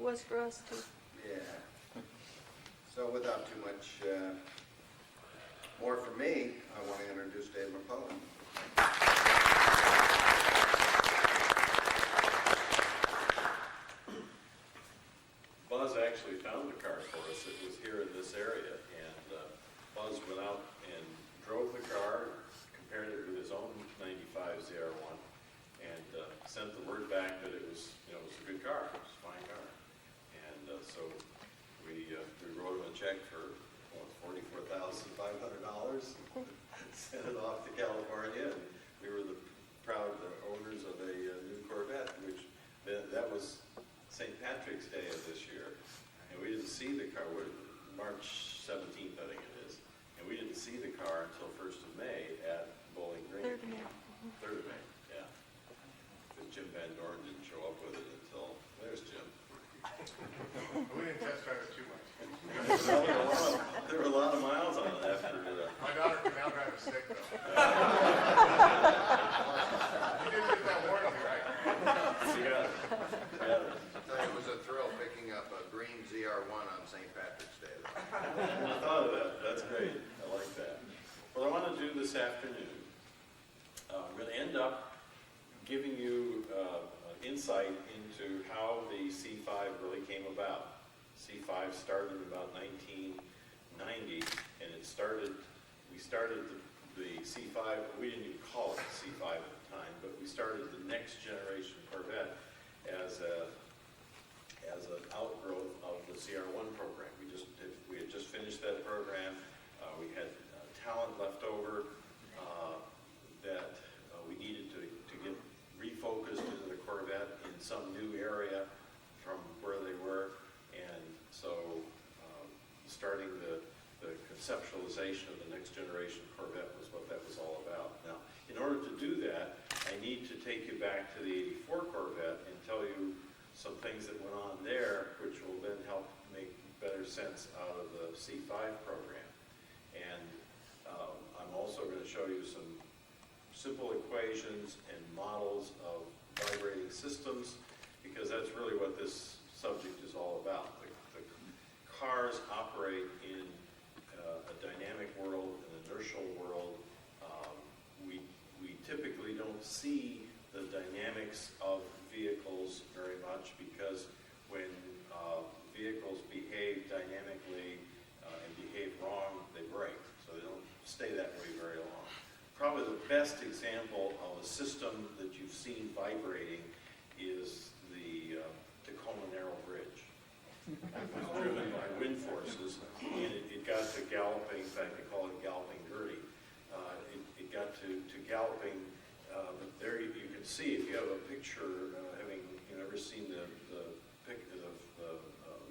it was for us too. Yeah. So without too much more from me, I want to introduce Dave McClellan. Buzz actually found the car for us. It was here in this area, and Buzz went out and drove the car, compared it with his own 95 ZR1, and sent the word back that it was, it was a good car, it was a fine car. And so we wrote him a check for $44,500, sent it off to California, and we were the proud owners of a new Corvette, which that was St. Patrick's Day of this year, and we didn't see the car, March 17th I think it is, and we didn't see the car until 1st of May at Bowling Green. 3rd of May. 3rd of May, yeah. Because Jim Van Dorn didn't show up with it until, there's Jim. We didn't test drive it too much. There were a lot of miles on it after My daughter can now drive a stick, though. You didn't get that warning, right? yeah. It was a thrill picking up a green ZR1 on St. Patrick's Day. I thought of that. That's great. I like that. What I want to do this afternoon, I'm going to end up giving you insight into how the C5 really came about. C5 started in about 1990, and we started the C5, we didn't even call it C5 at the time, but we started the next generation Corvette as an outgrowth of the CR1 program. We had just finished that program. We had talent left over that we needed to get refocused into the Corvette in some new area from where they were, and so starting the conceptualization of the next generation Corvette was what that was all about. Now, in order to do that, I need to take you back to the '84 Corvette and tell you some things that went on there, which will then help make better sense out of the C5 program. And I'm also going to show you some simple equations and models of vibrating systems, because that's really what this subject is all about. The cars operate in a dynamic world, an inertial world. We typically don't see the dynamics of vehicles very much, because when vehicles behave dynamically and behave wrong, they break. So they don't stay that way very long. Probably the best example of a system that you've seen vibrating is the Tacoma Narrow Bridge. It was driven by wind forces, and it got to galloping. In fact, they call it galloping dirty. It got to galloping, but there you can see, if you have a picture, having ever seen the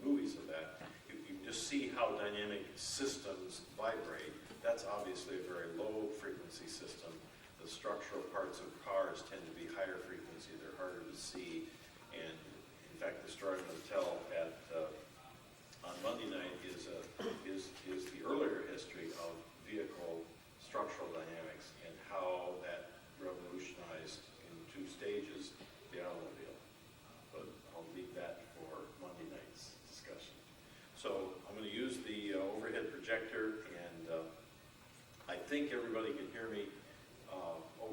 movies of that, you can just see how dynamic systems vibrate. That's obviously a very low frequency system. The structural parts of cars tend to be higher frequency. They're harder to see, and in fact, the story I'm going to tell on Monday night is the earlier history of vehicle structural dynamics and how that revolutionized in 2 stages the automobile. But I'll leave that for Monday night's discussion. So I'm going to use the overhead projector, and I think everybody can hear me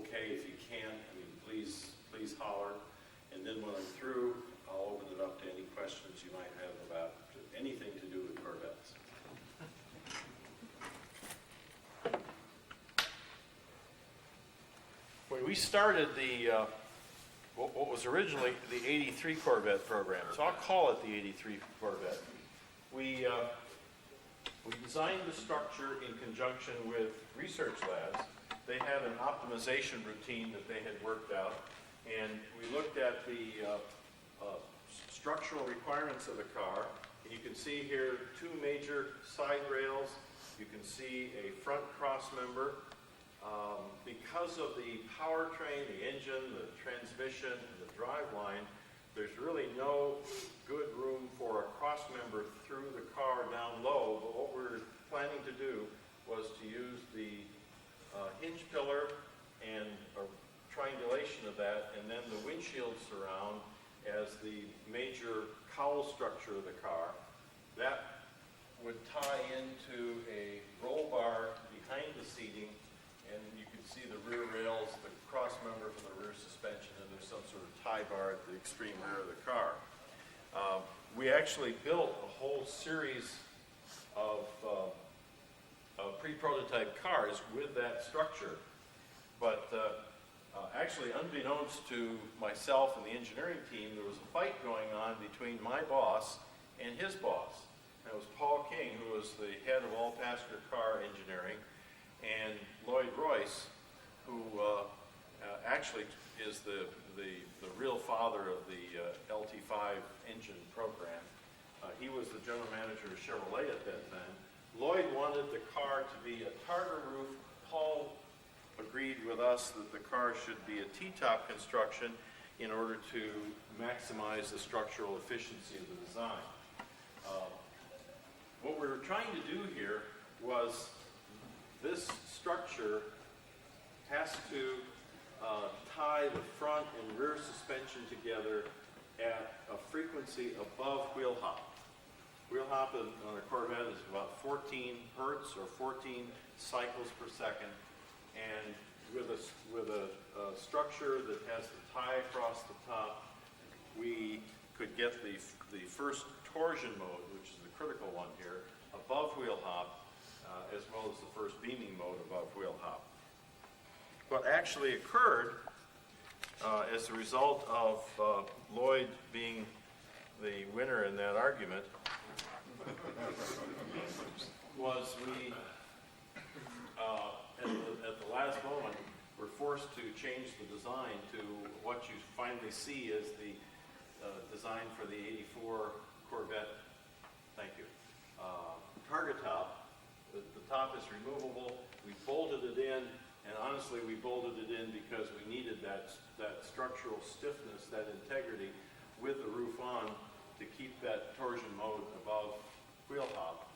okay. If you can't, please holler. And then when I'm through, I'll open it up to any questions you might have about anything to do with Corvettes. When we started the what was originally the '83 Corvette program, so I'll call it the '83 Corvette. We designed the structure in conjunction with research labs. They had an optimization routine that they had worked out, and we looked at the structural requirements of the car. And you can see here 2 major side rails. You can see a front cross member. Because of the powertrain, the engine, the transmission, and the driveline, there's really no good room for a cross member through the car down low, but what we're planning to do was to use the hinge pillar and a triangulation of that, and then the windshield surround as the major cowl structure of the car. That would tie into a roll bar behind the seating, and you can see the rear rails, the cross member for the rear suspension, and there's some sort of tie bar at the extreme rear of the car. We actually built a whole series of pre-prototype cars with that structure, but actually, unbeknownst to myself and the engineering team, there was a fight going on between my boss and his boss. And it was Paul King, who was the head of all passenger car engineering, and Lloyd Royce, who actually is the real father of the LT5 engine program. He was the general manager of Chevrolet at that time. Lloyd wanted the car to be a Targa roof. Paul agreed with us that the car should be a T-top construction in order to maximize the structural efficiency of the design. What we were trying to do here was this structure has to tie the front and rear suspension together at a frequency above wheel hop. Wheel hop on a Corvette is about 14 hertz or 14 cycles per second. And with a structure that has the tie across the top, we could get the first torsion mode, which is the critical one here, above wheel hop, as well as the first beaming mode above wheel hop. What actually occurred as a result of Lloyd being the winner in that argument was we at the last moment, we're forced to change the design to what you finally see as the design for the '84 Corvette. Thank you. Targa top. The top is removable. We bolted it in, and honestly, we bolted it in because we needed that structural stiffness, that integrity, with the roof on to keep that torsion mode above wheel hop.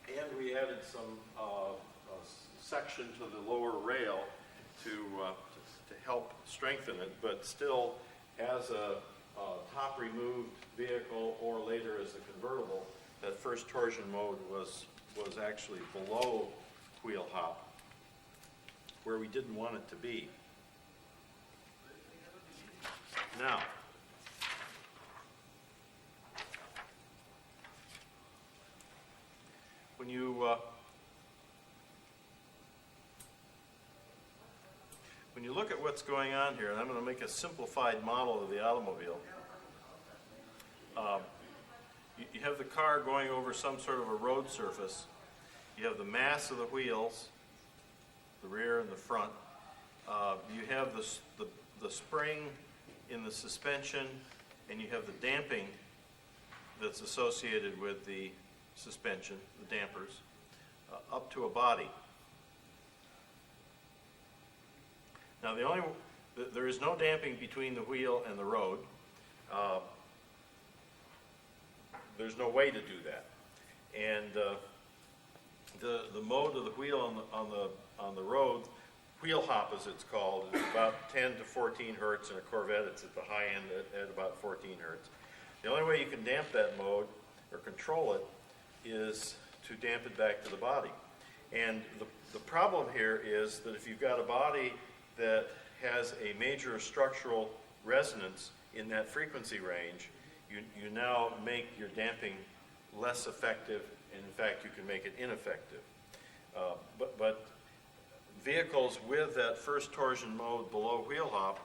And we added some section to the lower rail to help strengthen it, but still, as a top removed vehicle or later as a convertible, that first torsion mode was actually below wheel hop, where we didn't want it to be. Now, when you look at what's going on here, and I'm going to make a simplified model of the automobile, you have the car going over some sort of a road surface. You have the mass of the wheels, the rear and the front. You have the spring in the suspension, and you have the damping that's associated with the suspension, the dampers, up to a body. Now, there is no damping between the wheel and the road. There's no way to do that. And the mode of the wheel on the road, wheel hop as it's called, is about 10 to 14 hertz. In a Corvette, it's at the high end at about 14 hertz. The only way you can damp that mode or control it is to damp it back to the body. And the problem here is that if you've got a body that has a major structural resonance in that frequency range, you now make your damping less effective, and in fact you can make it ineffective. But vehicles with that first torsion mode below wheel hop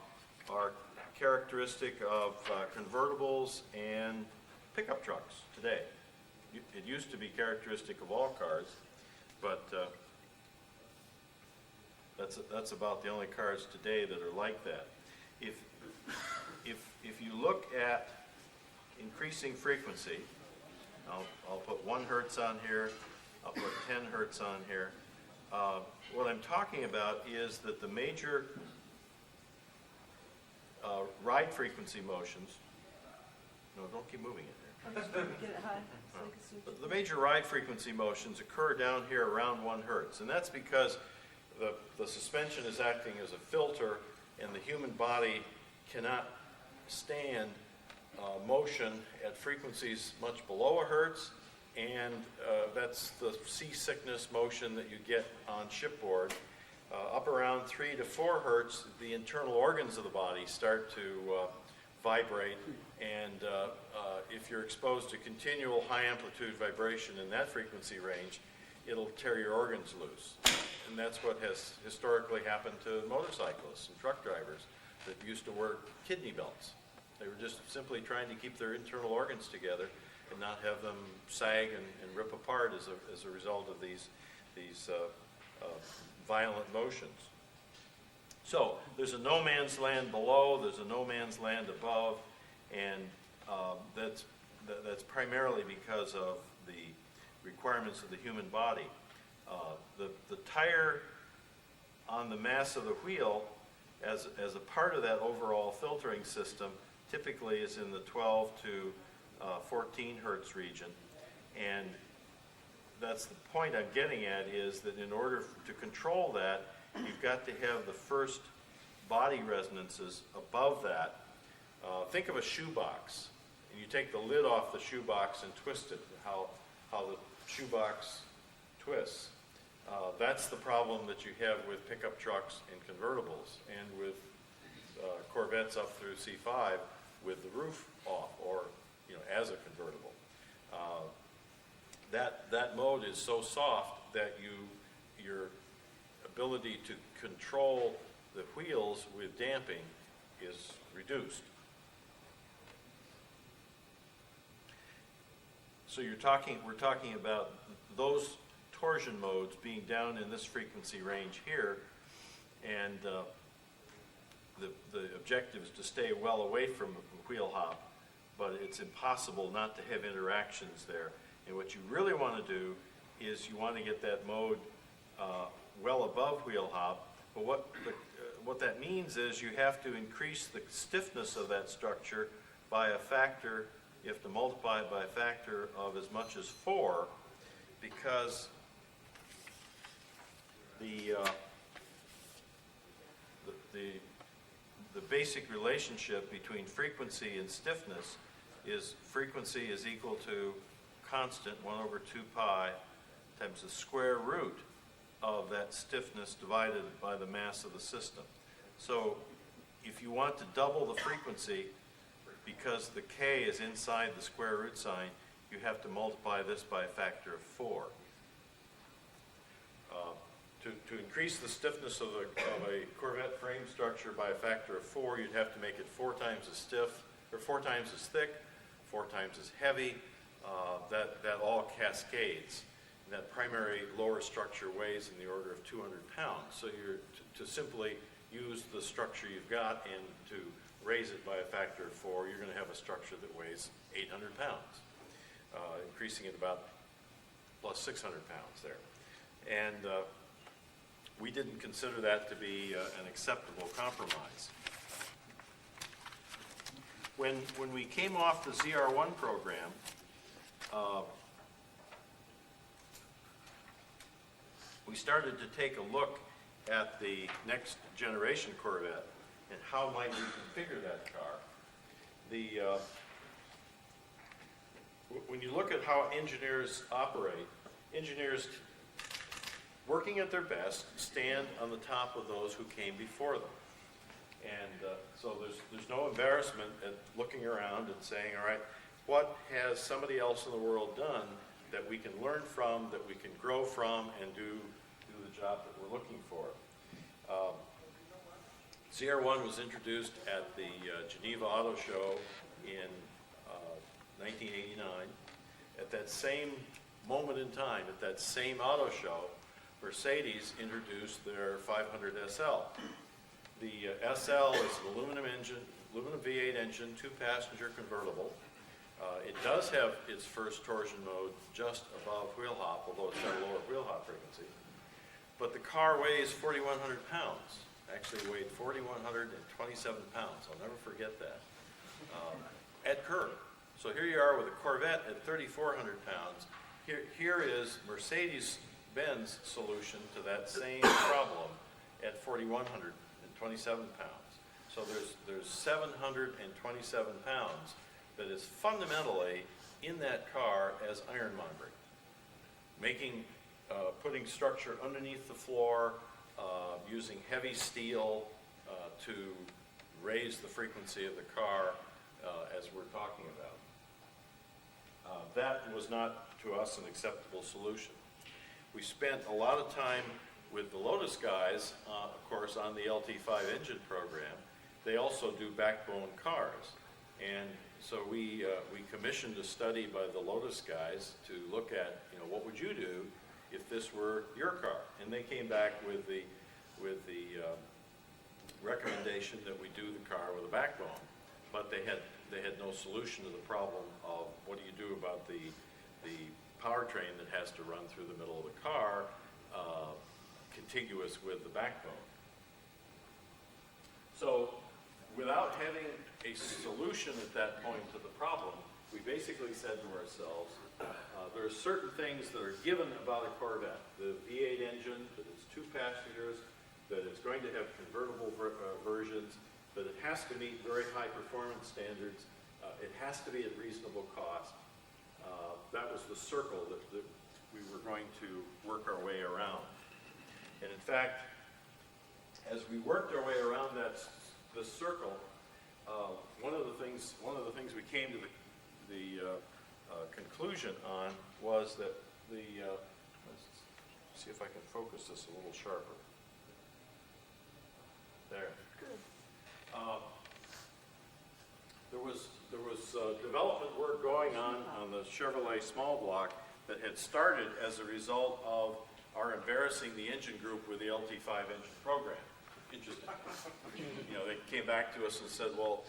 are characteristic of convertibles and pickup trucks today. It used to be characteristic of all cars, but that's about the only cars today that are like that. If you look at increasing frequency, I'll put 1 hertz on here, I'll put 10 hertz on here. What I'm talking about is that the major ride frequency motions, no, don't keep moving it there. Get it high. The major ride frequency motions occur down here around 1 hertz, and that's because the suspension is acting as a filter, and the human body cannot stand motion at frequencies much below a hertz, and that's the seasickness motion that you get on shipboard. Up around 3 to 4 hertz, the internal organs of the body start to vibrate, and if you're exposed to continual high amplitude vibration in that frequency range, it'll tear your organs loose. And that's what has historically happened to motorcyclists and truck drivers that used to wear kidney belts. They were just simply trying to keep their internal organs together and not have them sag and rip apart as a result of these violent motions. So there's a no man's land below, there's a no man's land above, and that's primarily because of the requirements of the human body. The tire on the mass of the wheel, as a part of that overall filtering system, typically is in the 12 to 14 hertz region, and that's the point I'm getting at, is that in order to control that, you've got to have the first body resonances above that. Think of a shoebox, and you take the lid off the shoebox and twist it, how the shoebox twists. That's the problem that you have with pickup trucks and convertibles, and with Corvettes up through C5 with the roof off, or as a convertible. That mode is so soft that your ability to control the wheels with damping is reduced. So we're talking about those torsion modes being down in this frequency range here, and the objective is to stay well away from wheel hop, but it's impossible not to have interactions there. And what you really want to do is you want to get that mode well above wheel hop, but what that means is you have to increase the stiffness of that structure by a factor. You have to multiply it by a factor of as much as 4, because the basic relationship between frequency and stiffness is frequency is equal to constant 1 over 2 pi times the square root of that stiffness divided by the mass of the system. So if you want to double the frequency, because the k is inside the square root sign, you have to multiply this by a factor of 4. To increase the stiffness of a Corvette frame structure by a factor of 4, you'd have to make it 4 times as stiff, or 4 times as thick, 4 times as heavy. That all cascades. And that primary lower structure weighs in the order of 200 pounds. So you're to simply use the structure you've got and to raise it by a factor of 4, you're going to have a structure that weighs 800 pounds, increasing it about plus 600 pounds there. And we didn't consider that to be an acceptable compromise. When we came off the ZR1 program, we started to take a look at the next generation Corvette and how might we configure that car. When you look at how engineers operate, engineers working at their best stand on the top of those who came before them. And so there's no embarrassment at looking around and saying, all right, what has somebody else in the world done that we can learn from, that we can grow from, and do the job that we're looking for? ZR1 was introduced at the Geneva Auto Show in 1989. At that same moment in time, at that same auto show, Mercedes introduced their 500 SL. The SL is an aluminum V8 engine, 2-passenger convertible. It does have its first torsion mode just above wheel hop, although it's got a lower wheel hop frequency. But the car weighs 4,100 pounds. Actually weighed 4,127 pounds. I'll never forget that. At curb. So here you are with a Corvette at 3,400 pounds. Here is Mercedes-Benz solution to that same problem at 4,127 pounds. So there's 727 pounds that is fundamentally in that car as ironmongery. Putting structure underneath the floor, using heavy steel to raise the frequency of the car as we're talking about. That was not, to us, an acceptable solution. We spent a lot of time with the Lotus guys, of course, on the LT5 engine program. They also do backbone cars. And so we commissioned a study by the Lotus guys to look at, what would you do if this were your car? And they came back with the recommendation that we do the car with a backbone. But they had no solution to the problem of what do you do about the powertrain that has to run through the middle of the car, contiguous with the backbone. So without having a solution at that point to the problem, we basically said to ourselves, there are certain things that are given about a Corvette. The V8 engine, that it's 2 passengers, that it's going to have convertible versions, that it has to meet very high performance standards, it has to be at reasonable cost. That was the circle that we were going to work our way around. And in fact, as we worked our way around this circle, one of the things we came to the conclusion on was that let's see if I can focus this a little sharper. There. There was development work going on the Chevrolet small block that had started as a result of our embarrassing the engine group with the LT5 engine program. Interesting. They came back to us and said, well,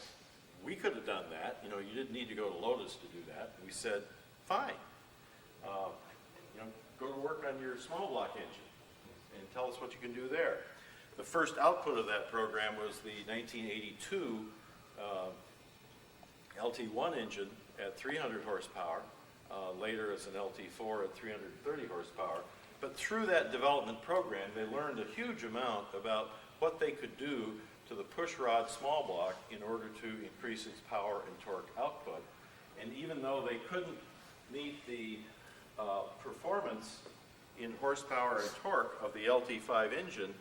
we could have done that. You didn't need to go to Lotus to do that. And we said, fine. Go to work on your small block engine and tell us what you can do there. The first output of that program was the 1982 LT1 engine at 300 horsepower, later as an LT4 at 330 horsepower. But through that development program, they learned a huge amount about what they could do to the pushrod small block in order to increase its power and torque output. And even though they couldn't meet the performance in horsepower and torque of the LT5 engine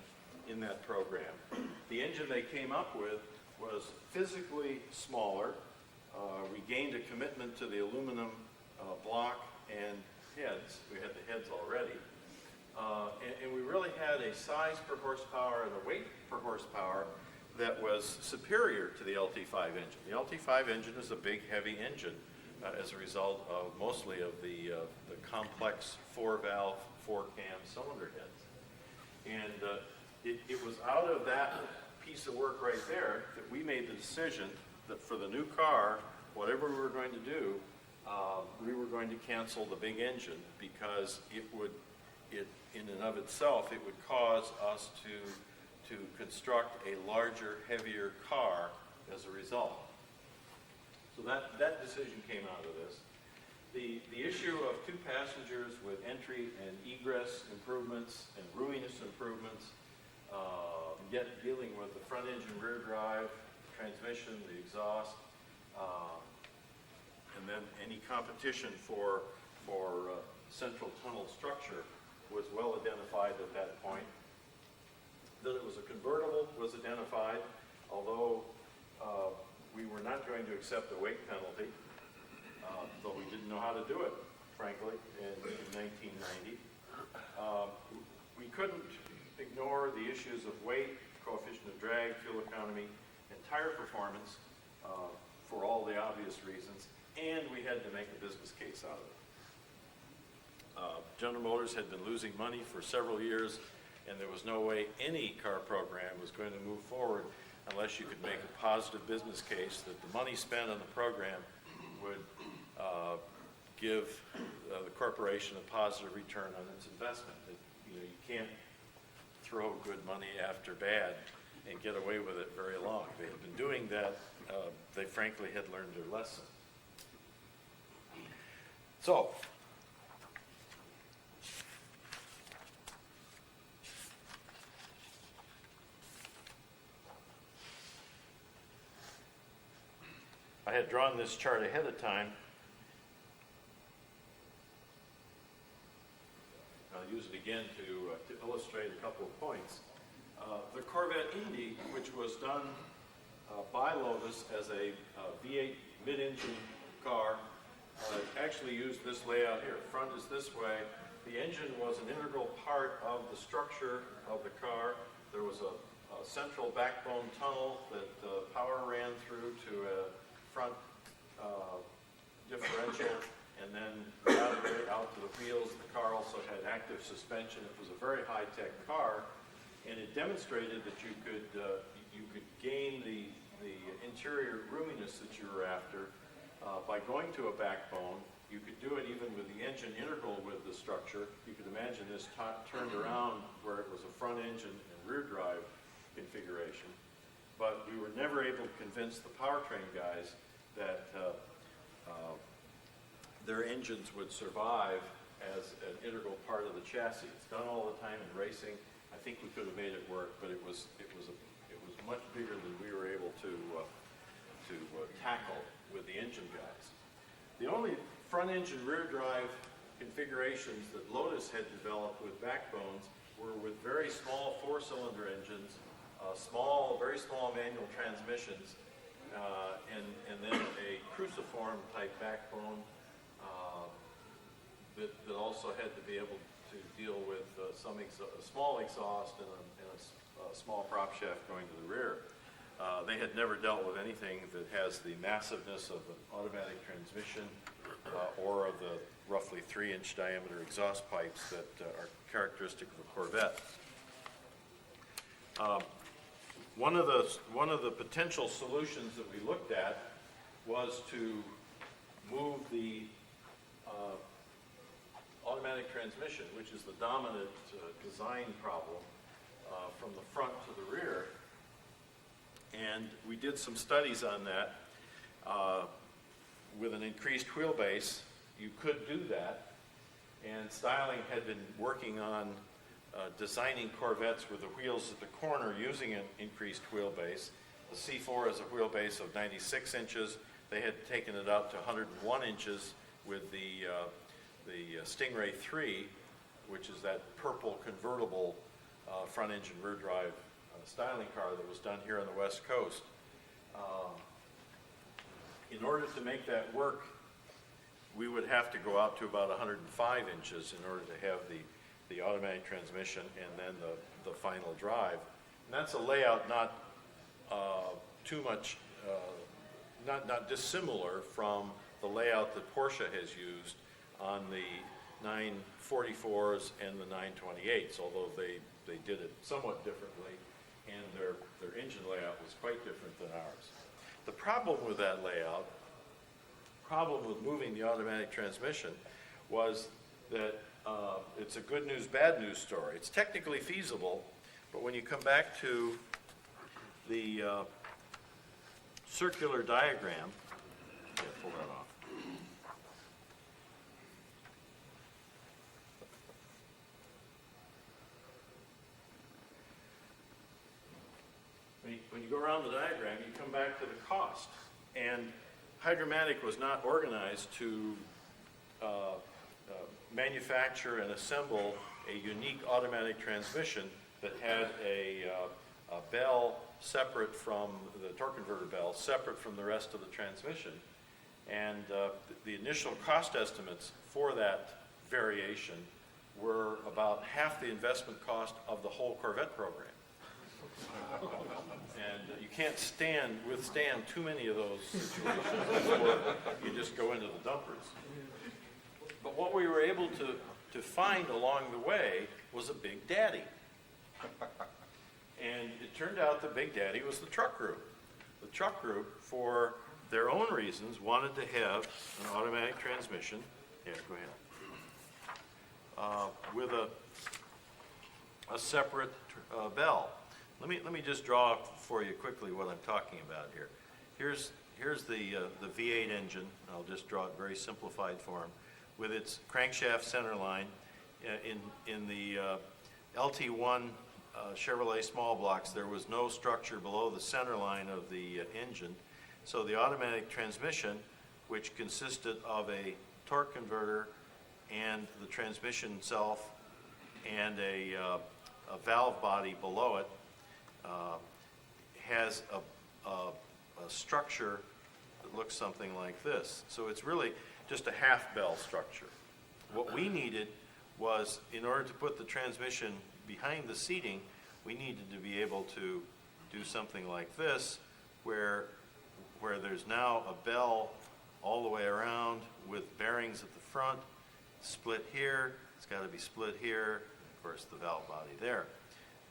in that program, the engine they came up with was physically smaller. We gained a commitment to the aluminum block and heads. We had the heads already. And we really had a size per horsepower and a weight per horsepower that was superior to the LT5 engine. The LT5 engine is a big, heavy engine as a result of mostly of the complex 4-valve, 4-cam cylinder heads. And it was out of that piece of work right there that we made the decision that for the new car, whatever we were going to do, we were going to cancel the big engine because in and of itself, it would cause us to construct a larger, heavier car as a result. So that decision came out of this. The issue of 2 passengers with entry and egress improvements and roominess improvements, yet dealing with the front engine rear drive, transmission, the exhaust, and then any competition for central tunnel structure was well identified at that point. That it was a convertible was identified, although we were not going to accept a weight penalty, though we didn't know how to do it, frankly, in 1990. We couldn't ignore the issues of weight, coefficient of drag, fuel economy, and tire performance for all the obvious reasons, and we had to make a business case out of it. General Motors had been losing money for several years, and there was no way any car program was going to move forward unless you could make a positive business case that the money spent on the program would give the corporation a positive return on its investment. That, you can't throw good money after bad and get away with it very long. They had been doing that. They frankly had learned their lesson. So, I had drawn this chart ahead of time. I'll use it again to illustrate a couple of points. The Corvette Indy, which was done by Lotus as a V8 mid-engine car, actually used this layout here. Front is this way. The engine was an integral part of the structure of the car. There was a central backbone tunnel that power ran through to a front differential, and then laterally out to the wheels. The car also had active suspension. It was a very high-tech car, and it demonstrated that you could gain the interior roominess that you were after by going to a backbone. You could do it even with the engine integral with the structure. You could imagine this turned around where it was a front engine and rear drive configuration. But we were never able to convince the powertrain guys that their engines would survive as an integral part of the chassis. It's done all the time in racing. I think we could have made it work, but it was much bigger than we were able to tackle with the engine guys. The only front engine rear drive configurations that Lotus had developed with backbones were with very small four-cylinder engines, very small manual transmissions, and then a cruciform type backbone that also had to be able to deal with a small exhaust and a small prop shaft going to the rear. They had never dealt with anything that has the massiveness of an automatic transmission or of the roughly 3-inch diameter exhaust pipes that are characteristic of a Corvette. One of the potential solutions that we looked at was to move the automatic transmission, which is the dominant design problem, from the front to the rear. And we did some studies on that. With an increased wheelbase, you could do that. And Styling had been working on designing Corvettes with the wheels at the corner using an increased wheelbase. The C4 has a wheelbase of 96 inches. They had taken it out to 101 inches with the Stingray 3, which is that purple convertible front engine rear drive styling car that was done here on the West Coast. In order to make that work, we would have to go out to about 105 inches in order to have the automatic transmission and then the final drive. And that's a layout not too much, not dissimilar from the layout that Porsche has used on the 944s and the 928s, although they did it somewhat differently, and their engine layout was quite different than ours. The problem with that layout, problem with moving the automatic transmission, was that it's a good news, bad news story. It's technically feasible, but when you come back to the circular diagram, pull that off. When you go around the diagram, you come back to the cost. And Hydromatic was not organized to manufacture and assemble a unique automatic transmission that had a bell separate from the torque converter bell, separate from the rest of the transmission. And the initial cost estimates for that variation were about half the investment cost of the whole Corvette program. And you can't withstand too many of those situations before you just go into the dumpers. But what we were able to find along the way was a Big Daddy. And it turned out the Big Daddy was the truck group. The truck group, for their own reasons, wanted to have an automatic transmission. Yeah, go ahead. With a separate bell. Let me just draw for you quickly what I'm talking about here. Here's the V8 engine. I'll just draw it very simplified form with its crankshaft center line. In the LT1 Chevrolet small blocks, there was no structure below the center line of the engine. So the automatic transmission, which consisted of a torque converter and the transmission itself and a valve body below it, has a structure that looks something like this. So it's really just a half bell structure. What we needed was, in order to put the transmission behind the seating, we needed to be able to do something like this, where there's now a bell all the way around with bearings at the front, split here, it's got to be split here, of course the valve body there.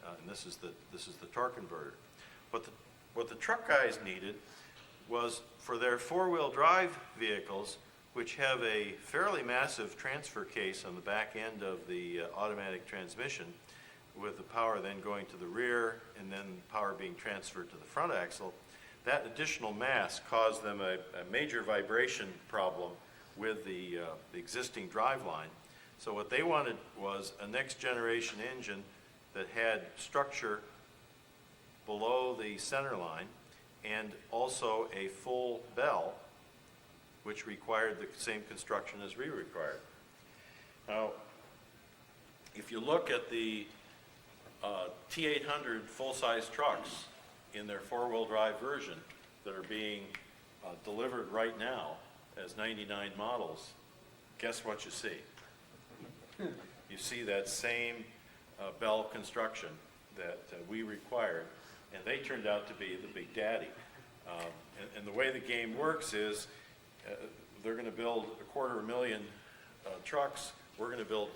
And this is the torque converter. What the truck guys needed was, for their four-wheel drive vehicles, which have a fairly massive transfer case on the back end of the automatic transmission, with the power then going to the rear and then power being transferred to the front axle, that additional mass caused them a major vibration problem with the existing driveline. So what they wanted was a next generation engine that had structure below the center line and also a full bell, which required the same construction as we required. Now, if you look at the T800 full-size trucks in their four-wheel drive version that are being delivered right now as 99 models, guess what you see? You see that same bell construction that we required, and they turned out to be the big daddy. And the way the game works is they're going to build 250,000 trucks. We're going to build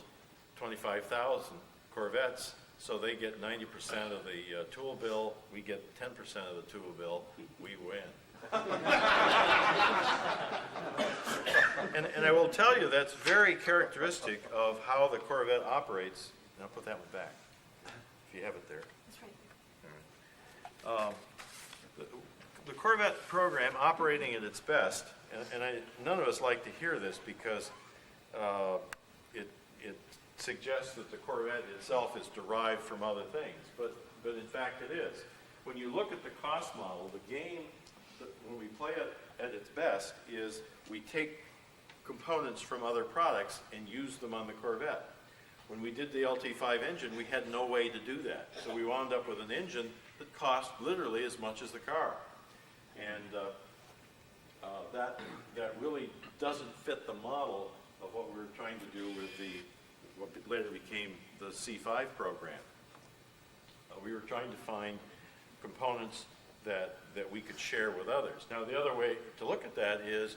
25,000 Corvettes, so they get 90% of the tool bill. We get 10% of the tool bill. We win. And I will tell you, that's very characteristic of how the Corvette operates. Now put that one back, if you have it there. It's right there. The Corvette program operating at its best, and none of us like to hear this because it suggests that the Corvette itself is derived from other things, but in fact it is. When you look at the cost model, the game, when we play it at its best, is we take components from other products and use them on the Corvette. When we did the LT5 engine, we had no way to do that. So we wound up with an engine that cost literally as much as the car. And that really doesn't fit the model of what we were trying to do with what later became the C5 program. We were trying to find components that we could share with others. Now, the other way to look at that is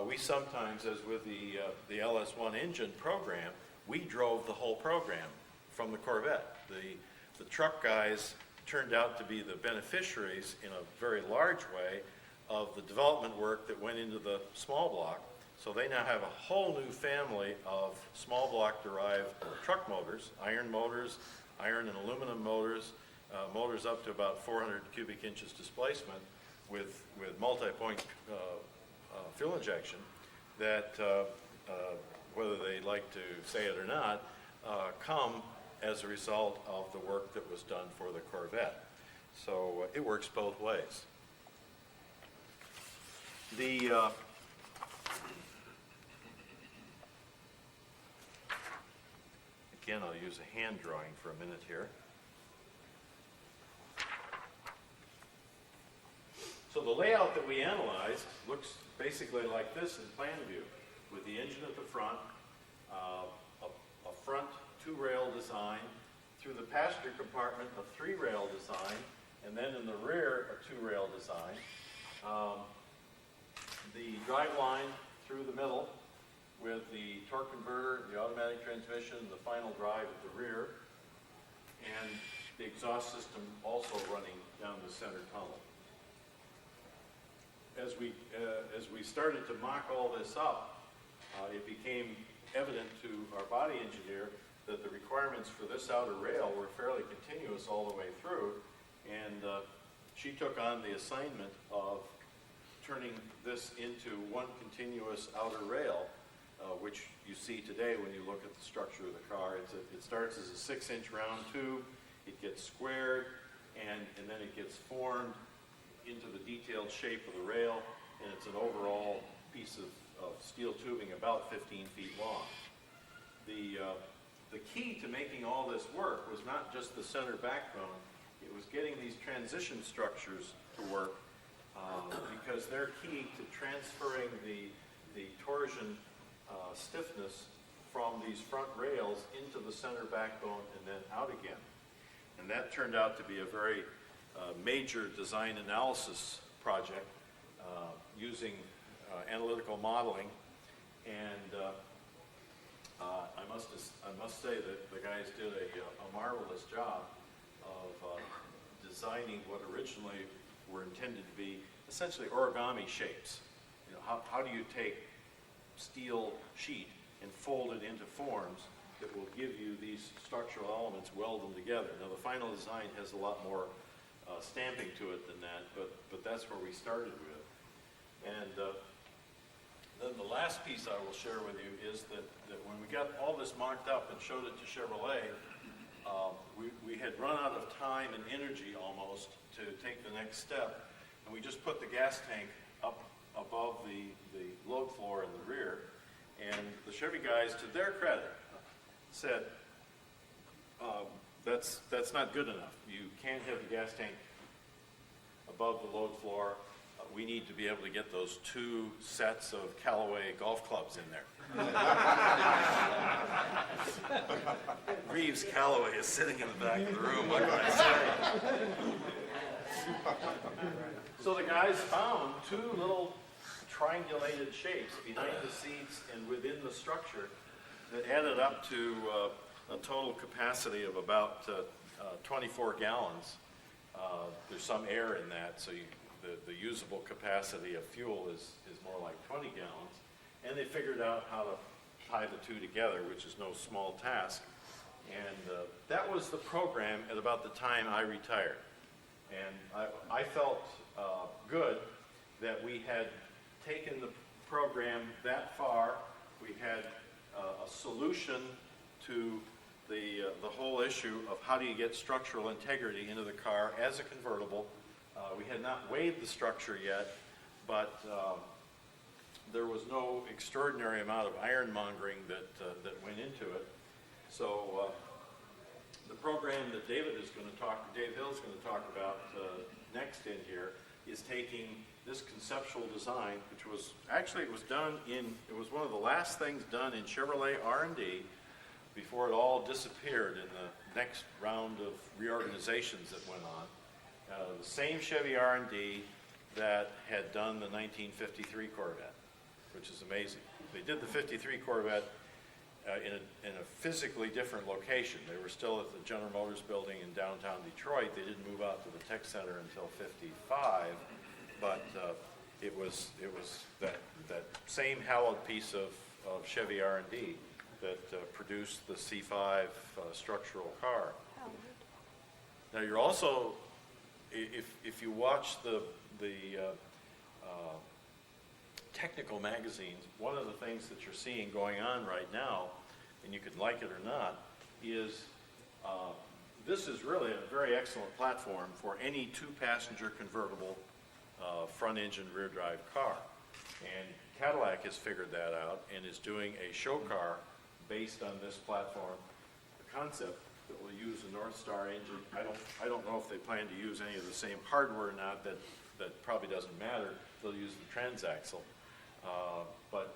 we sometimes, as with the LS1 engine program, we drove the whole program from the Corvette. The truck guys turned out to be the beneficiaries in a very large way of the development work that went into the small block. So they now have a whole new family of small block derived truck motors, iron and aluminum motors, motors up to about 400 cubic inches displacement with multi-point fuel injection that, whether they like to say it or not, come as a result of the work that was done for the Corvette. So it works both ways. Again, I'll use a hand drawing for a minute here. So the layout that we analyzed looks basically like this in plan view, with the engine at the front, a front two-rail design, through the passenger compartment a three-rail design, and then in the rear a two-rail design. The drive line through the middle with the torque converter, the automatic transmission, the final drive at the rear, and the exhaust system also running down the center tunnel. As we started to mock all this up, it became evident to our body engineer that the requirements for this outer rail were fairly continuous all the way through, and she took on the assignment of turning this into one continuous outer rail, which you see today when you look at the structure of the car. It starts as a 6-inch round tube, it gets squared, and then it gets formed into the detailed shape of the rail, and it's an overall piece of steel tubing about 15 feet long. The key to making all this work was not just the center backbone, it was getting these transition structures to work, because they're key to transferring the torsion stiffness from these front rails into the center backbone and then out again. And that turned out to be a very major design analysis project using analytical modeling. And I must say that the guys did a marvelous job of designing what originally were intended to be essentially origami shapes. You know, how do you take steel sheet and fold it into forms that will give you these structural elements, weld them together. Now the final design has a lot more stamping to it than that, but that's where we started with. And then the last piece I will share with you is that when we got all this mocked up and showed it to Chevrolet, we had run out of time and energy almost to take the next step, and we just put the gas tank up above the load floor in the rear. And the Chevy guys, to their credit, said, that's not good enough. You can't have the gas tank above the load floor. We need to be able to get those 2 sets of Callaway golf clubs in there. Reeves Callaway is sitting in the back of the room, what can I say? So the guys found 2 little triangulated shapes behind the seats and within the structure that added up to a total capacity of about 24 gallons. There's some air in that, so the usable capacity of fuel is more like 20 gallons. And they figured out how to tie the 2 together, which is no small task. And that was the program at about the time I retired. And I felt good that we had taken the program that far. We had a solution to the whole issue of how do you get structural integrity into the car as a convertible. We had not weighed the structure yet, but there was no extraordinary amount of ironmongering that went into it. So the program that Dave Hill is going to talk about next in here is taking this conceptual design, which was actually, it was one of the last things done in Chevrolet R&D before it all disappeared in the next round of reorganizations that went on. The same Chevy R&D that had done the 1953 Corvette, which is amazing. They did the 53 Corvette in a physically different location. They were still at the General Motors building in downtown Detroit. They didn't move out to the Tech Center until '55, but it was that same hallowed piece of Chevy R&D that produced the C5 structural car. Now you're also, if you watch the technical magazines, one of the things that you're seeing going on right now, and you could like it or not, is this is really a very excellent platform for any 2-passenger convertible front-engine rear-drive car. And Cadillac has figured that out and is doing a show car based on this platform, the concept that will use a North Star engine. I don't know if they plan to use any of the same hardware or not. That probably doesn't matter. They'll use the transaxle. But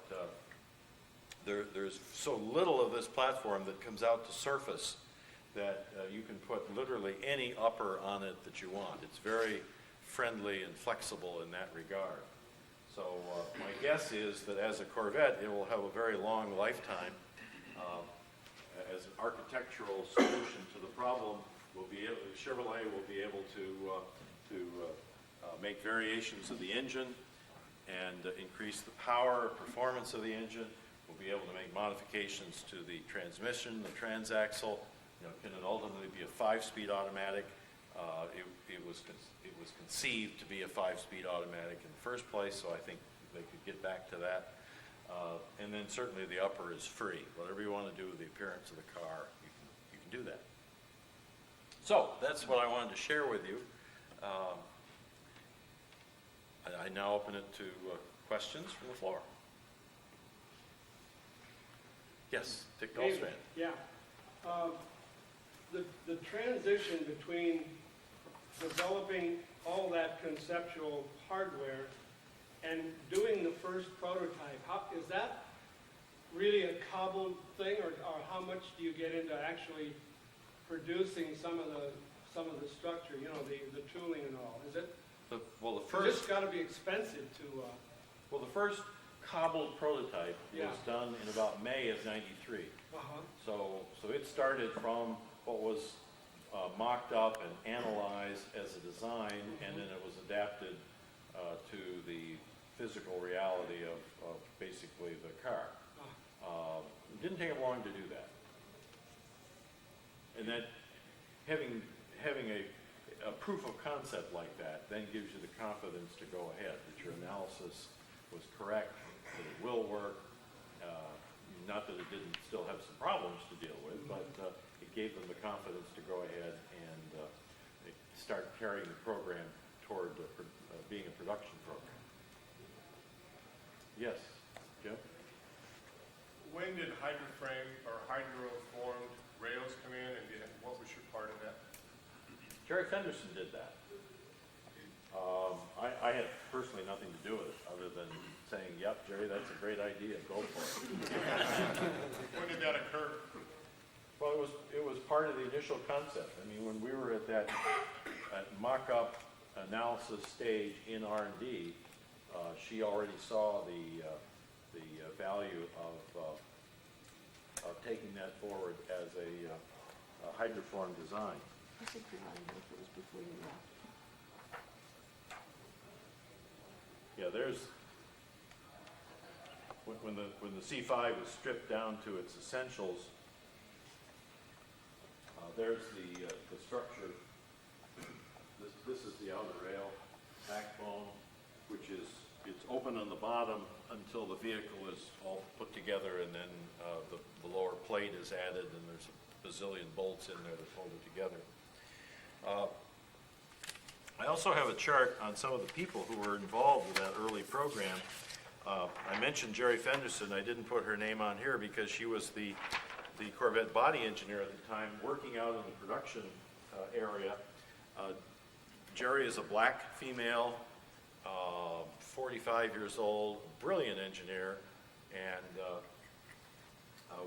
there's so little of this platform that comes out to surface that you can put literally any upper on it that you want. It's very friendly and flexible in that regard. So my guess is that as a Corvette, it will have a very long lifetime. As an architectural solution to the problem, Chevrolet will be able to make variations of the engine and increase the power, performance of the engine. We'll be able to make modifications to the transmission, the transaxle. Can it ultimately be a 5-speed automatic? It was conceived to be a 5-speed automatic in the first place, so I think they could get back to that. And then certainly the upper is free. Whatever you want to do with the appearance of the car, you can do that. So that's what I wanted to share with you. I now open it to questions from the floor. Yes, Dick Dahlstrand. Yeah. The transition between developing all that conceptual hardware and doing the first prototype, is that really a cobbled thing, or how much do you get into actually producing some of the structure, you know, the tooling and all? Is it? Well, the It's first, got to be expensive to. well, the first cobbled prototype Yeah. was done in about May of '93. Uh-huh. So it started from what was mocked up and analyzed as a design, and then it was adapted to the physical reality of basically the car. It didn't take them long to do that. And that, having a proof of concept like that then gives you the confidence to go ahead, that your analysis was correct, that it will work. Not that it didn't still have some problems to deal with, but it gave them the confidence to go ahead and start carrying the program toward being a production program. Yes, Jim? When did hydroframe or hydroformed rails come in, and what was your part of that? Jerry Fenderson did that. I had personally nothing to do with it, other than saying, yep, Jerry, that's a great idea, go for it. When did that occur? Well, it was part of the initial concept. I mean, when we were at that mock-up analysis stage in R&D, she already saw the value of taking that forward as a hydroform design. I think you're right, if it was before you left. Yeah, there's, when the C5 was stripped down to its essentials, there's the structure. This is the outer rail backbone, which is, it's open on the bottom until the vehicle is all put together, and then the lower plate is added, and there's a bazillion bolts in there that hold it together. I also have a chart on some of the people who were involved with that early program. I mentioned Jerry Fenderson. I didn't put her name on here because she was the Corvette body engineer at the time, working out in the production area. Jerry is a black female, 45 years old, brilliant engineer, and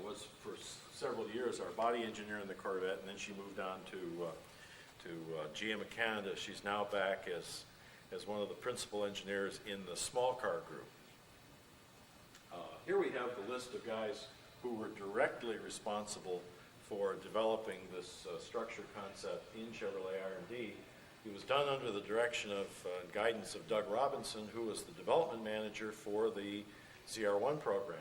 was for several years our body engineer in the Corvette, and then she moved on to GM of Canada. She's now back as one of the principal engineers in the small car group. Here we have the list of guys who were directly responsible for developing this structure concept in Chevrolet R&D. It was done under the direction of guidance of Doug Robinson, who was the development manager for the ZR1 program.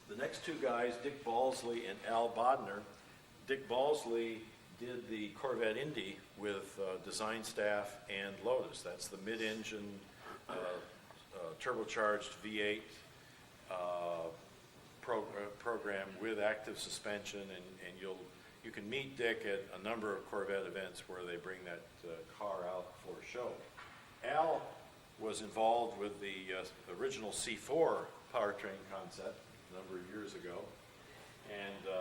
The next two guys, Dick Balsley and Al Bodner. Dick Balsley did the Corvette Indy with design staff and Lotus. That's the mid-engine turbocharged V8 program with active suspension, and you can meet Dick at a number of Corvette events where they bring that car out for show. Al was involved with the original C4 powertrain concept a number of years ago, and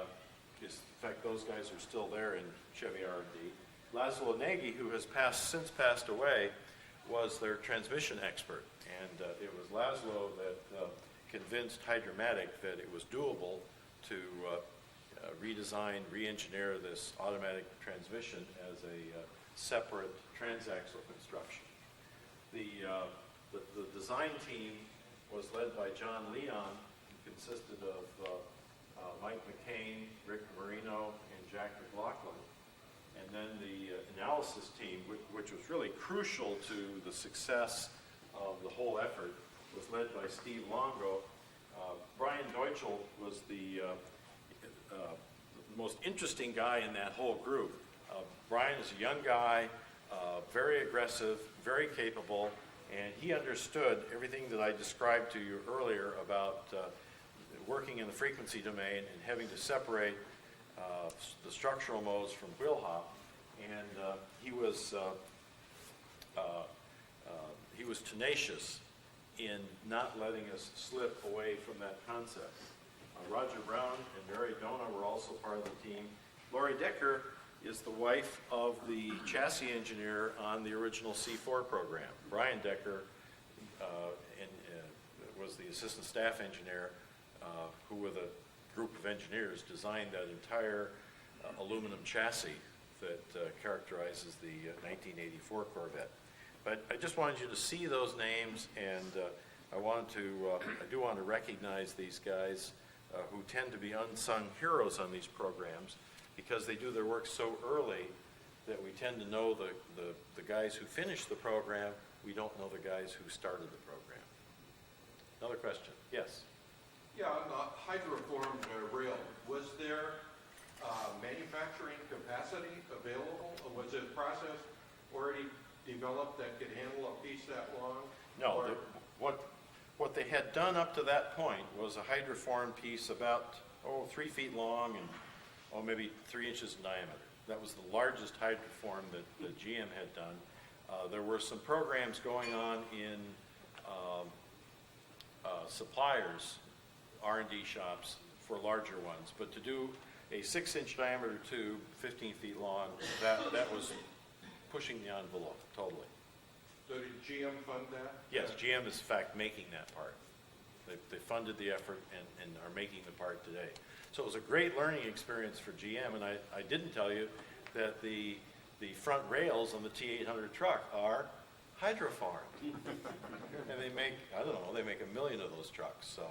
in fact, those guys are still there in Chevy R&D. Laszlo Nagy, who has since passed away, was their transmission expert, and it was Laszlo that convinced Hydromatic that it was doable to redesign, re-engineer this automatic transmission as a separate transaxle construction. The design team was led by John Leon, who consisted of Mike McCain, Rick Marino, and Jack McLaughlin. And then the analysis team, which was really crucial to the success of the whole effort, was led by Steve Longo. Brian Deutschel was the most interesting guy in that whole group. Brian is a young guy, very aggressive, very capable, and he understood everything that I described to you earlier about working in the frequency domain and having to separate the structural modes from wheel hop. And he was he was tenacious in not letting us slip away from that concept. Roger Brown and Mary Dona were also part of the team. Lori Decker is the wife of the chassis engineer on the original C4 program. Brian Decker was the assistant staff engineer who, with a group of engineers, designed that entire aluminum chassis that characterizes the 1984 Corvette. But I just wanted you to see those names, and I do want to recognize these guys who tend to be unsung heroes on these programs because they do their work so early that we tend to know the guys who finished the program. We don't know the guys who started the program. Another question? Yes? Yeah, on the hydroformed rail, was there manufacturing capacity available? Or was it process already developed that could handle a piece that long? No, Or- what they had done up to that point was a hydroformed piece about, 3 feet long and, maybe 3 inches in diameter. That was the largest hydroform that GM had done. There were some programs going on in suppliers, R&D shops for larger ones, but to do a 6-inch diameter tube, 15 feet long, that was pushing the envelope totally. So did GM fund that? Yes, GM is in fact making that part. They funded the effort and are making the part today. So it was a great learning experience for GM, and I didn't tell you that the front rails on the T800 truck are hydroformed. And they make, I don't know, they make 1 million of those trucks. So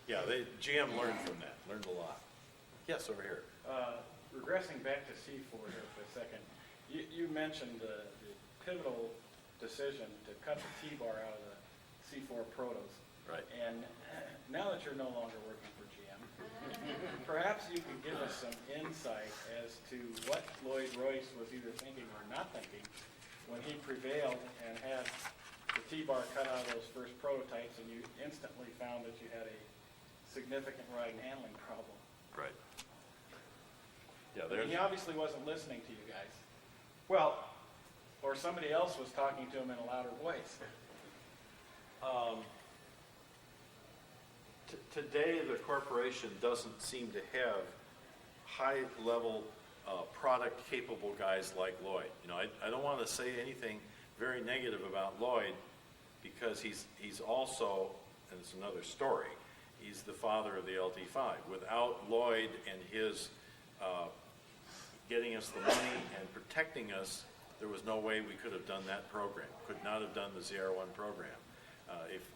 yeah, GM learned from that, learned a lot. Yes, over here. Regressing back to C4 here for a second, you mentioned the pivotal decision to cut the T-bar out of the C4 protos. Right. And now that you're no longer working for GM, perhaps you can give us some insight as to what Lloyd Royce was either thinking or not thinking when he prevailed and had the T-bar cut out of those first prototypes, and you instantly found that you had a significant ride and handling problem. Right. Yeah, I mean, he obviously wasn't listening to you guys. well, Or somebody else was talking to him in a louder voice. Today, the corporation doesn't seem to have high-level, product-capable guys like Lloyd. You know, I don't want to say anything very negative about Lloyd because he's also, and it's another story, he's the father of the LT5. Without Lloyd and his getting us the money and protecting us, there was no way we could have done that program, could not have done the ZR1 program.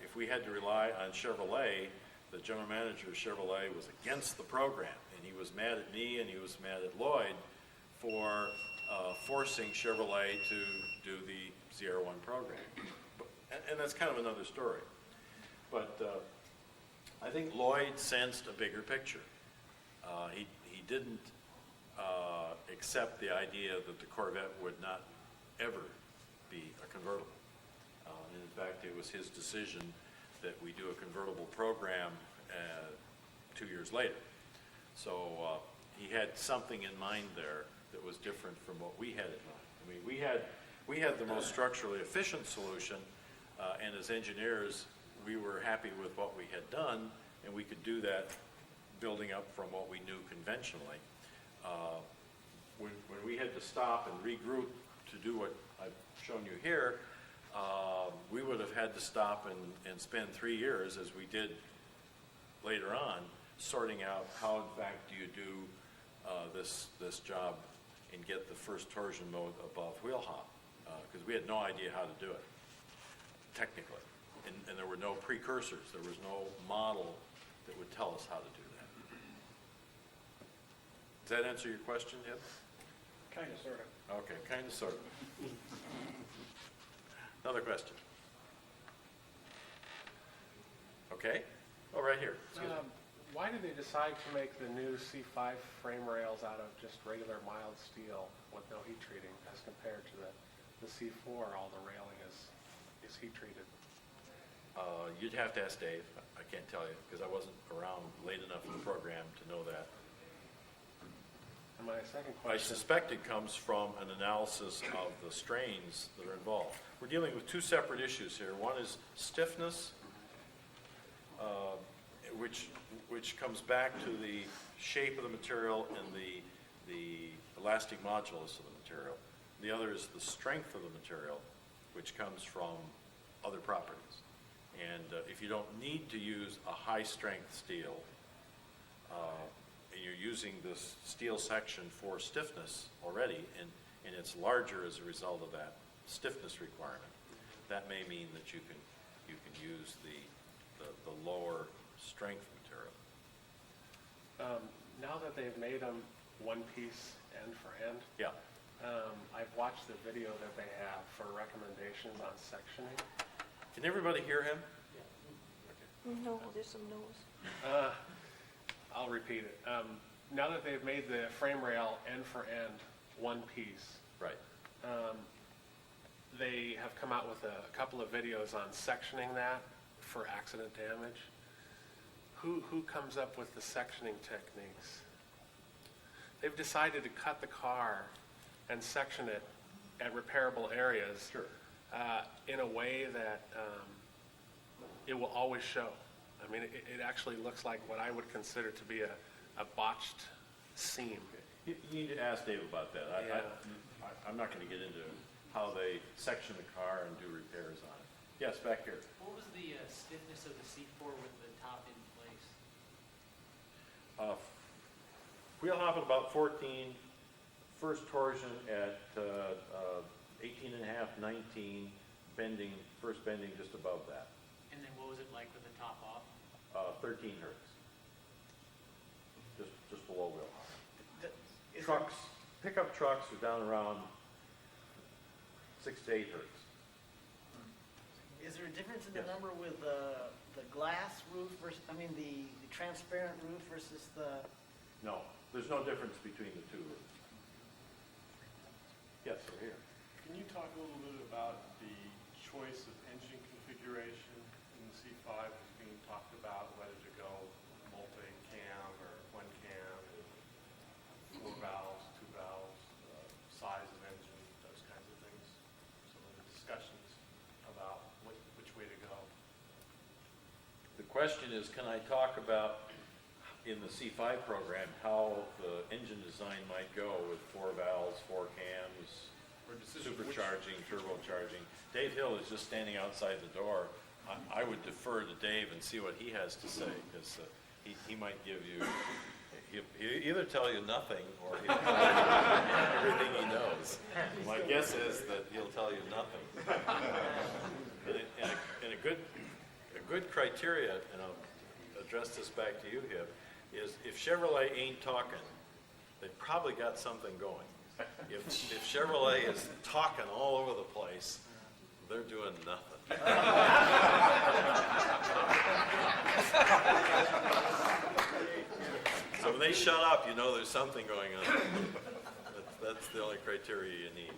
If we had to rely on Chevrolet, the general manager of Chevrolet was against the program, and he was mad at me and he was mad at Lloyd for forcing Chevrolet to do the ZR1 program. And that's kind of another story. But I think Lloyd sensed a bigger picture. He didn't accept the idea that the Corvette would not ever be a convertible. And in fact, it was his decision that we do a convertible program 2 years later. So he had something in mind there that was different from what we had in mind. I mean, we had the most structurally efficient solution, and as engineers, we were happy with what we had done, and we could do that building up from what we knew conventionally. When we had to stop and regroup to do what I've shown you here, we would have had to stop and spend 3 years, as we did later on, sorting out how in fact do you do this job and get the first torsion mode above wheel hop, because we had no idea how to do it technically, and there were no precursors, there was no model that would tell us how to do that. Does that answer your question, Deb? Kind of, sort of. Okay, kind of, sort of. Another question. Okay? Oh, right here. Excuse me. Why did they decide to make the new C5 frame rails out of just regular mild steel with no heat treating as compared to the C4, all the railing is heat treated? You'd have to ask Dave. I can't tell you because I wasn't around late enough in the program to know that. And my second I question, suspect it comes from an analysis of the strains that are involved. We're dealing with two separate issues here. One is stiffness, which comes back to the shape of the material and the elastic modulus of the material. The other is the strength of the material, which comes from other properties. And if you don't need to use a high-strength steel, and you're using this steel section for stiffness already, and it's larger as a result of that stiffness requirement, that may mean that you can use the lower strength material. now that they've made them one piece end for end, Yeah. I've watched the video that they have for recommendations on sectioning. Can everybody hear him? No, there's some no's. I'll repeat it. Now that they've made the frame rail end for end one piece, Right. they have come out with a couple of videos on sectioning that for accident damage. Who comes up with the sectioning techniques? They've decided to cut the car and section it at repairable areas. Sure. In a way that it will always show. I mean, it actually looks like what I would consider to be a botched seam. You need to ask Dave about that. Yeah. I'm not going to get into how they section the car and do repairs on it. Yes, back here. What was the stiffness of the C4 with the top in place? Wheel hop at about 14, first torsion at 18 and a half, 19, bending, first bending just above that, And then what was it like with the top off? 13 hertz, just below wheel hop. Is Trucks, pickup trucks are down around 6 to 8 hertz. Is there a difference in the Yes. number with the glass roof versus, I mean, the transparent roof versus the? No, there's no difference between the two roofs. Yes, over here. Can you talk a little bit about the choice of engine configuration in the C5 is being talked about, whether to go multi-cam or one cam, 4 valves, 2 valves, size of engine, those kinds of things. Some of the discussions about which way to go. The question is, can I talk about, in the C5 program, how the engine design might go with 4 valves, 4 cams, Or decision supercharging, turbocharging? Dave Hill is just standing outside the door. I would defer to Dave and see what he has to say, because he might give you, he'll either tell you nothing or he'll tell you everything he knows. My guess is that he'll tell you nothing. And a good criteria, and I'll address this back to you, Hip, is if Chevrolet ain't talking, they've probably got something going. If Chevrolet is talking all over the place, they're doing nothing. So when they shut up, you know there's something going on. That's the only criteria you need.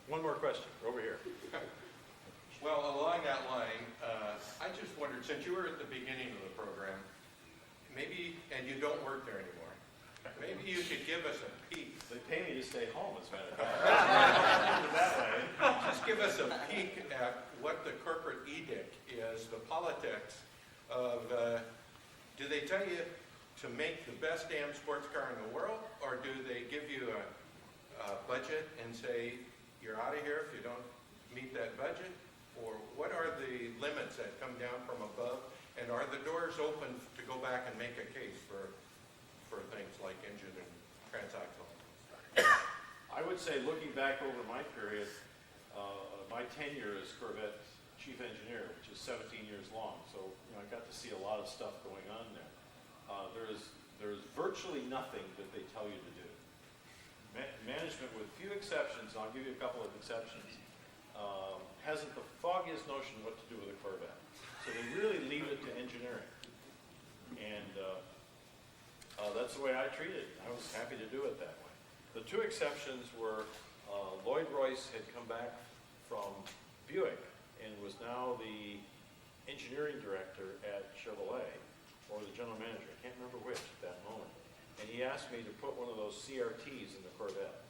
One more question, over here. Well, along that line, I just wondered, since you were at the beginning of the program, maybe, and you don't work there anymore, maybe you could give us a peek. They pay me to stay home, as a matter of fact. That way. Just give us a peek at what the corporate edict is, the politics of, do they tell you to make the best damn sports car in the world, or do they give you a budget and say, you're out of here if you don't meet that budget? Or what are the limits that come down from above? And are the doors open to go back and make a case for things like engine and transaxle? I would say, looking back over my period, my tenure as Corvette chief engineer, which is 17 years long, so I got to see a lot of stuff going on there. There is virtually nothing that they tell you to do. Management, with few exceptions, and I'll give you a couple of exceptions, hasn't the foggiest notion what to do with a Corvette. So they really leave it to engineering. And that's the way I treated it. I was happy to do it that way. The two exceptions were Lloyd Royce had come back from Buick and was now the engineering director at Chevrolet, or the general manager. I can't remember which at that moment. and he asked me to put one of those CRTs in the Corvette,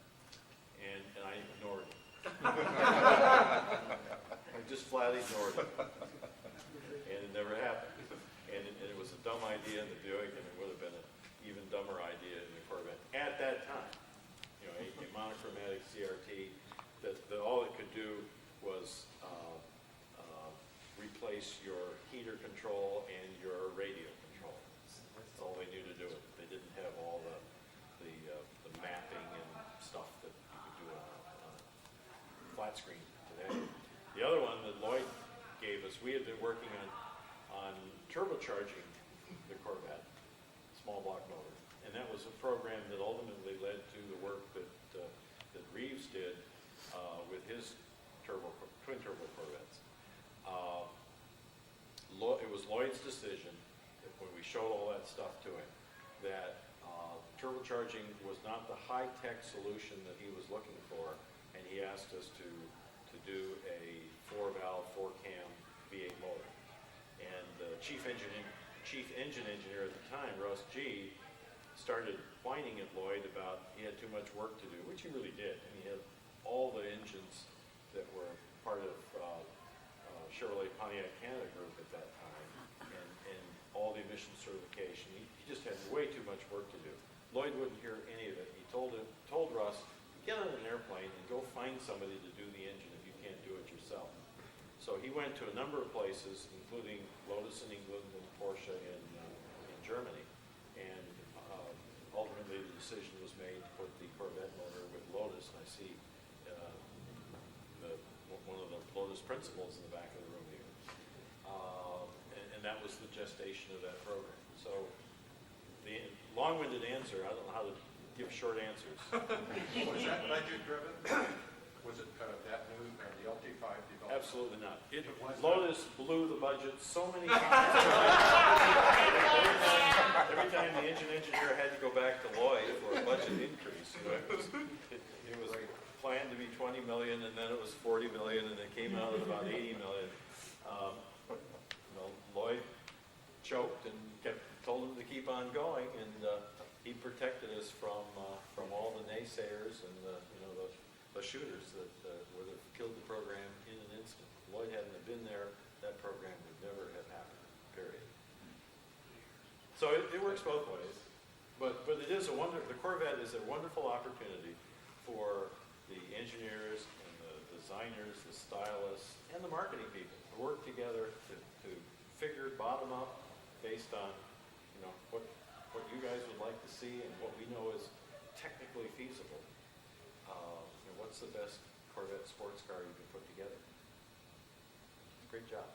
and I ignored him. I just flat ignored it, and it never happened. And it was a dumb idea in the Buick, and it would have been an even dumber idea in the Corvette at that time. You know, a monochromatic CRT that all it could do was replace your heater control and your radio control. That's all they knew to do it. They didn't have all the mapping and stuff that you could do on a flat screen today. The other one that Lloyd gave us, we had been working on turbocharging the Corvette, small block motor, and that was a program that ultimately led to the work that Reeves did with his twin turbo Corvettes. It was Lloyd's decision that when we showed all that stuff to him that turbocharging was not the high-tech solution that he was looking for, and he asked us to do a 4-valve, 4-cam V8 motor. And the chief engine engineer at the time, Russ G., started whining at Lloyd about he had too much work to do, which he really did. And he had all the engines that were part of Chevrolet Pontiac Canada Group at that time, and all the emission certification. He just had way too much work to do. Lloyd wouldn't hear any of it. He told Russ, get on an airplane and go find somebody to do the engine if you can't do it yourself. So he went to a number of places, including Lotus in England and Porsche in Germany, and ultimately the decision was made to put the Corvette motor with Lotus, and I see one of the Lotus principals in the back of the room here. And that was the gestation of that program. So the long-winded answer, I don't know how to give short answers. Was that budget driven? Was it that new, the LT5 development? Absolutely not. It was Lotus blew the budget so many times. Every time the engine engineer had to go back to Lloyd for a budget increase, you know, it was planned to be 20 million, and then it was 40 million, and it came out at about 80 million. Lloyd choked and told him to keep on going, and he protected us from all the naysayers and the shooters that would have killed the program in an instant. Lloyd hadn't have been there, that program would never have happened, period. So it works both ways, but it is the Corvette is a wonderful opportunity for the engineers and the designers, the stylists, and the marketing people to work together to figure bottom up based on what you guys would like to see and what we know is technically feasible. What's the best Corvette sports car you can put together? Great job.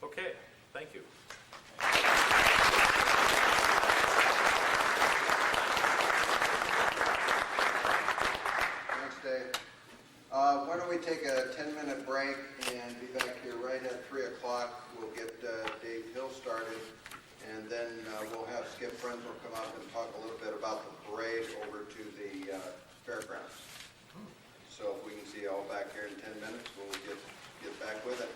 Okay, thank you. Thanks, Dave. Why don't we take a 10-minute break and be back here right at 3 o'clock. We'll get Dave Hill started, and then we'll have Skip Frenzel come up and talk a little bit about the parade over to the fairgrounds. So if we can see you all back here in 10 minutes, we'll get back with it.